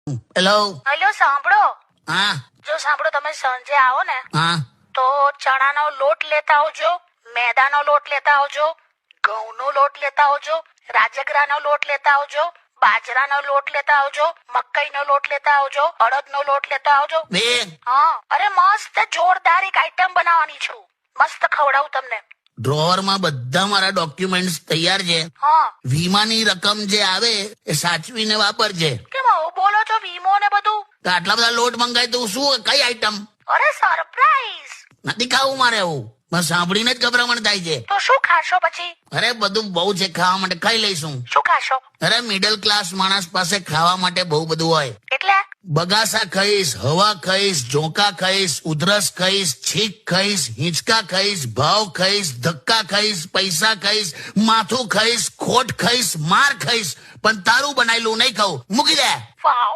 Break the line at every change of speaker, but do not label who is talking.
Hello.
Hello, સાંભળો.
હા
જો સાંભળો, તમે સાંજે આવો ને
હા
તો ચણાનો લોટ લેતા આવજો, મેદાનો લોટ લેતા આવજો, ઘઉંનો લોટ લેતા આવજો, રાજગરાનો લોટ લેતા આવજો, બાજરાનો લોટ લેતા આવજો, મકાઈનો લોટ લેતા આવજો, અડદનો લોટ લેતા આવજો.
બેન,
હા, અરે મસ્ત જોરદાર એક આઈટમ બનાવવાની છું. મસ્ત ખવડાવું તમને.
ડ્રોવરમાં બધા મારા ડોક્યુમેન્ટ્સ તૈયાર છે.
હા,
વીમાની રકમ જે આવે એ સાચવીને વાપરજે.
કેમ આવું બોલો છો? વીમો ને બધું?
તો આટલા બધા લોટ મંગાય તો શું કઈ આઈટમ
અરે સરપ્રાઈઝ.
નથી ખાવું મારે. એવું બસ સાંભળીને જ ગભરામણ થાય છે.
તો શું ખાશો પછી?
અરે બધું બહુ છે ખાવા માટે, ખાઈ લઈશું.
શું ખાશો?
અરે મિડલ ક્લાસ માણસ પાસે ખાવા માટે બહુ બધું હોય.
એટલે
બગાસા ખાઈશ, હવા ખાઈશ, ઝોંકા ખાઈશ, ઉધરસ ખાઈશ, છીંક ખાઈશ, હિંચકા ખાઈશ, ભાવ ખાઈશ, ધક્કા ખાઈશ, પૈસા ખાઈશ, માથું ખાઈશ, ખોટ ખાઈશ, માર ખાઈશ, પણ તારું બનાયેલું નહીં ખાવું. મૂકી દે.
વાવ.